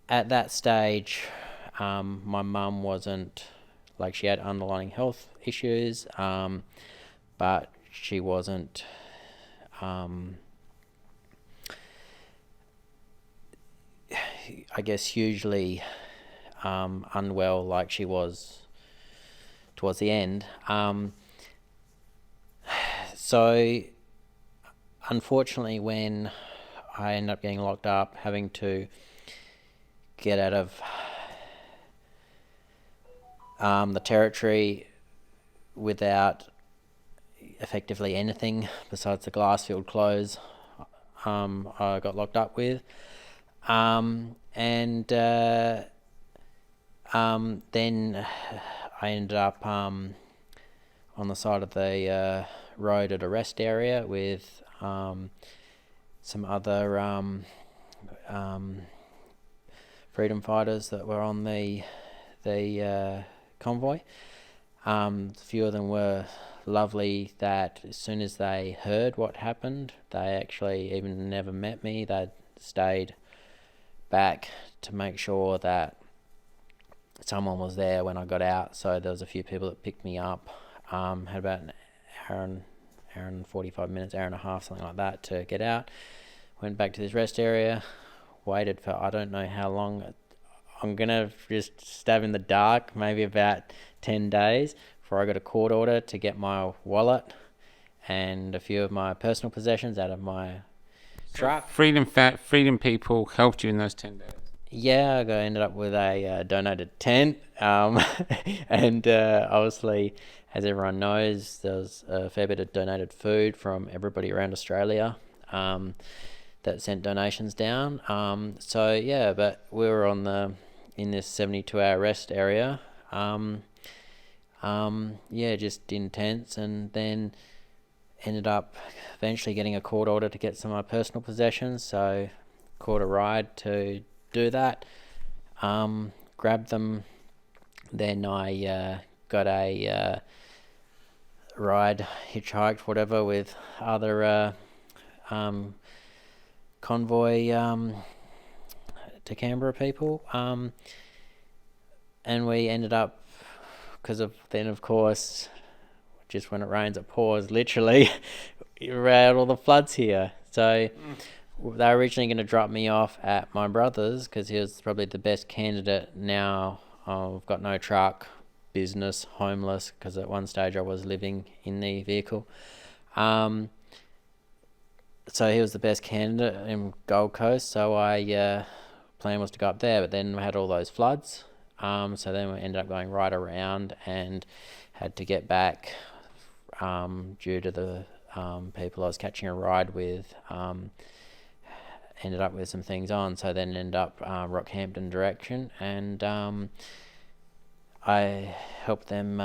at that stage, my mum wasn't, like, she had underlying health issues, but she wasn't, I guess, hugely unwell like she was towards the end. So, unfortunately, when I ended up getting locked up, having to get out of the territory without effectively anything besides the glass-filled clothes I got locked up with. And then I ended up on the side of the road at a rest area with some other freedom fighters that were on the convoy. A few of them were lovely that as soon as they heard what happened, they actually even never met me. They stayed back to make sure that someone was there when I got out. So there was a few people that picked me up. Had about an hour and 45 minutes, hour and a half, something like that, to get out. Went back to this rest area, waited for I don't know how long. I'm gonna just stab in the dark, maybe about 10 days before I got a court order to get my wallet and a few of my personal possessions out of my truck. Freedom people helped you in those 10 days. Yeah, I ended up with a donated tent, and obviously, as everyone knows, there was a fair bit of donated food from everybody around Australia that sent donations down. So yeah, but we were in this 72-hour rest area. Yeah, just intense, and then ended up eventually getting a court order to get some of my personal possessions. So caught a ride to do that. Grabbed them. Then I got a ride, hitchhiked, whatever, with other convoy to Canberra people. And we ended up, because of then, of course, just when it rains it pours, literally. Around all the floods here. So they were originally going to drop me off at my brother's because he was probably the best candidate. Now I've got no truck, business, homeless, because at one stage I was living in the vehicle. So he was the best candidate in Gold Coast, so I plan was to go up there, but then we had all those floods. So then we ended up going right around and had to get back due to the people I was catching a ride with. Ended up with some things on, so then ended up Rockhampton direction, and I helped them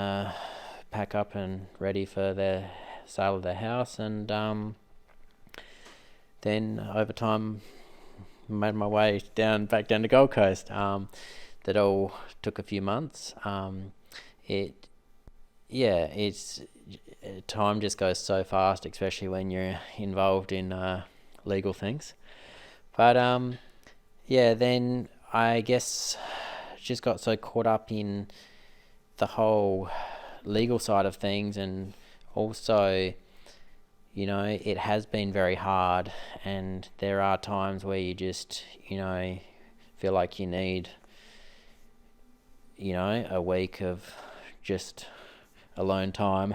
pack up and ready for their sale of their house, and then over time made my way back down to Gold Coast. That all took a few months. It's time just goes so fast, especially when you're involved in legal things. But yeah, then I guess just got so caught up in the whole legal side of things, and also, it has been very hard, and there are times where you just, feel like you need, a week of just alone time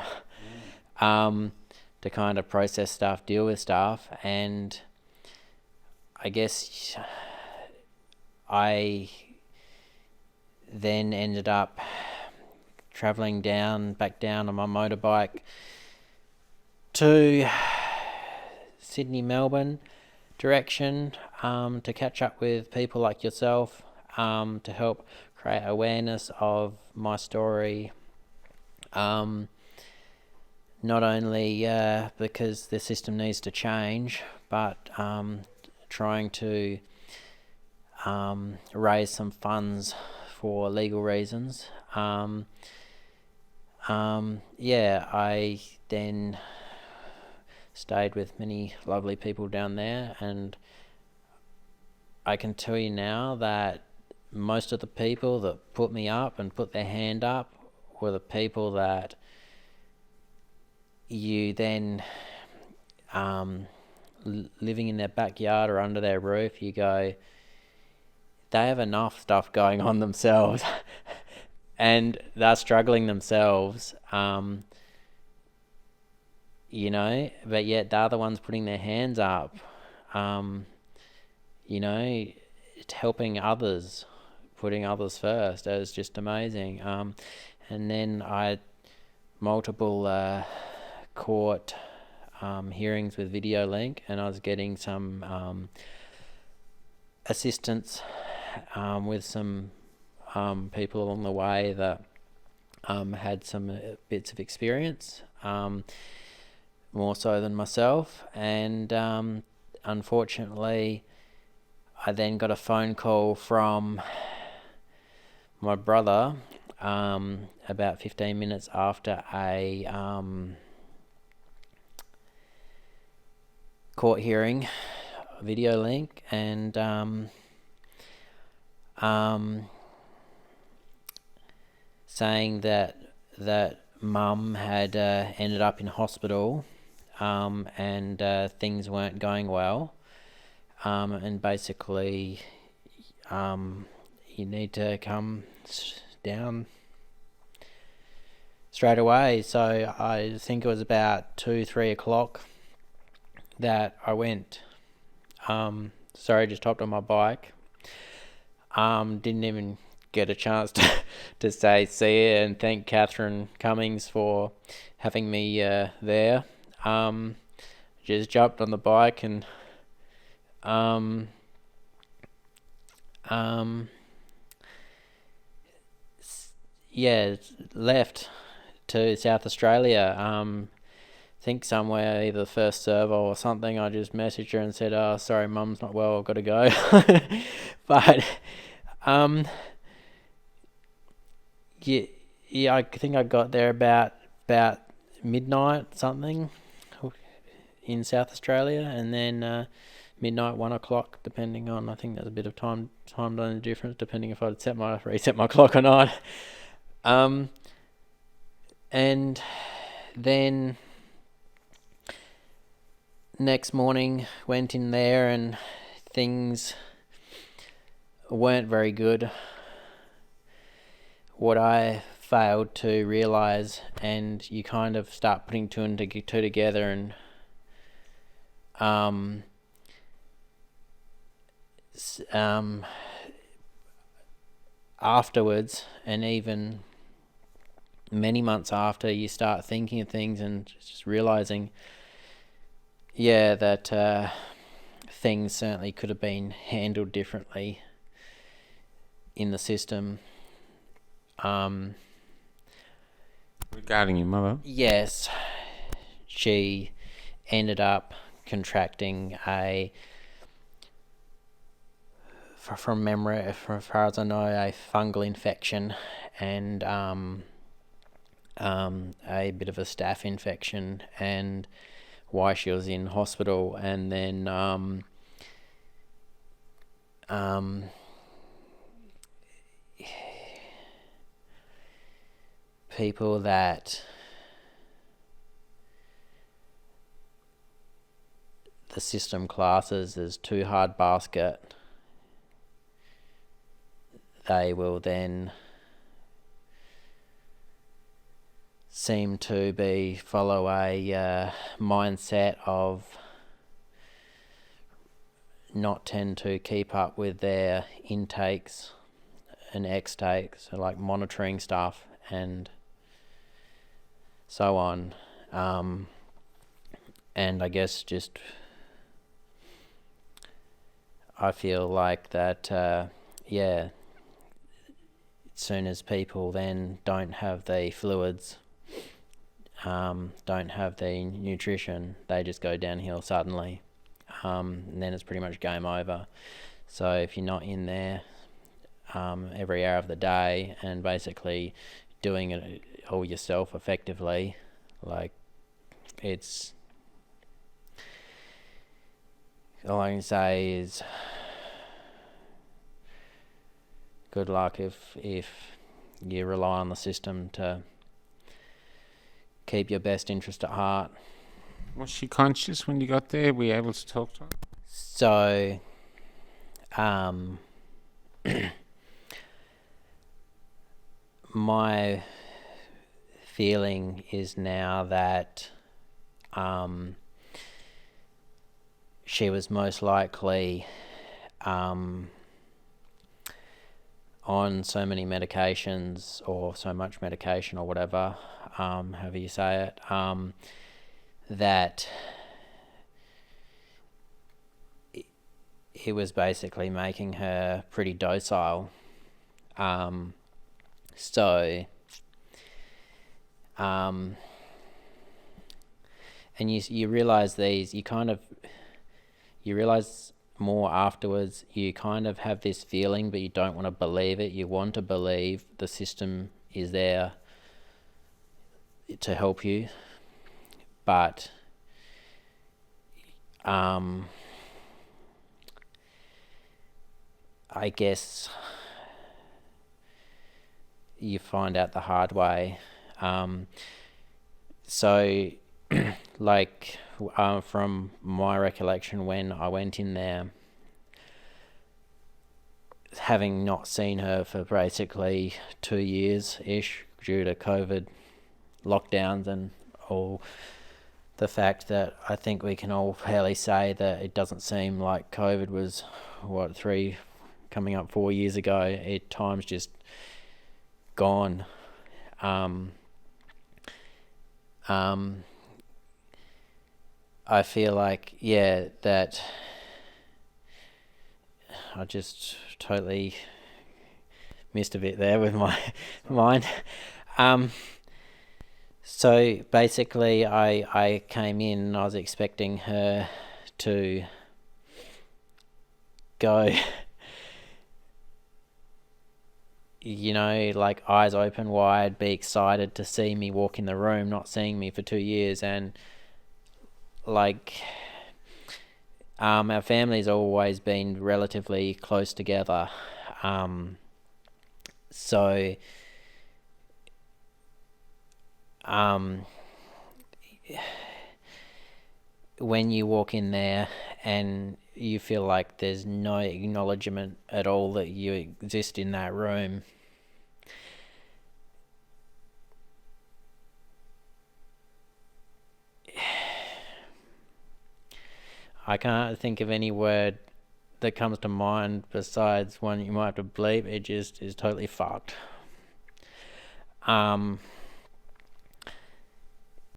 to kind of process stuff, deal with stuff, and I guess I then ended up travelling back down on my motorbike to Sydney, Melbourne direction to catch up with people like yourself, to help create awareness of my story. Not only because the system needs to change, but trying to raise some funds for legal reasons. I then stayed with many lovely people down there, and I can tell you now that most of the people that put me up and put their hand up were the people that you then, living in their backyard or under their roof, you go, they have enough stuff going on themselves and they're struggling themselves, you know, but yet they're the ones putting their hands up, you know, helping others, putting others first. It was just amazing. And then I multiple court hearings with video link, and I was getting some assistance with some people along the way that had some bits of experience, more so than myself. And unfortunately, I then got a phone call from my brother about 15 minutes after a court hearing, video link, and saying that mum had ended up in hospital, and things weren't going well, and basically you need to come down straight away. So I think it was about 2-3 o'clock that I went. Just hopped on my bike. Didn't even get a chance to say see you and thank Catherine Cummings for having me there. Just jumped on the bike and left to South Australia. Think somewhere, either the first servo or something, I just messaged her and said, "Oh, sorry, mum's not well, I've got to go." But I think I got there about midnight something in South Australia, and then midnight, 1 o'clock, depending on, I think there's a bit of time zone difference depending if I'd reset my clock or not. And then next morning went in there and things weren't very good. What I failed to realise, and you kind of start putting two together, and afterwards, and even many months after, you start thinking of things and just realising, that things certainly could have been handled differently in the system. Regarding your mother? Yes, she ended up contracting from memory, from as far as I know, a fungal infection and a bit of a staph infection, and why she was in hospital. And then people that the system classes as too hard basket, they will then seem to follow a mindset of not tend to keep up with their intakes and extakes, so like monitoring stuff and so on. And I guess just I feel like that as soon as people then don't have the fluids, don't have the nutrition, they just go downhill suddenly, and then it's pretty much game over. So if you're not in there every hour of the day and basically doing it all yourself effectively, like, it's, all I can say is good luck if you rely on the system to keep your best interest at heart. Was she conscious when you got there? Were you able to talk to her? So, my feeling is now that she was most likely on so many medications, or so much medication, or whatever, however you say it, that it was basically making her pretty docile. And you realize you realize more afterwards, you kind of have this feeling, but you don't want to believe it. You want to believe the system is there to help you, but I guess you find out the hard way. So like from my recollection, when I went in there, having not seen her for basically 2 years ish due to COVID lockdowns and all, the fact that I think we can all fairly say that it doesn't seem like COVID was 3 coming up 4 years ago. Time's just gone. I feel like, that I just totally missed a bit there with my mind. So basically I came in and I was expecting her to go, like eyes open wide, be excited to see me walk in the room, not seeing me for 2 years. And like our family's always been relatively close together, so when you walk in there and you feel like there's no acknowledgement at all that you exist in that room, I can't think of any word that comes to mind besides one you might have to bleep. It just is totally fucked.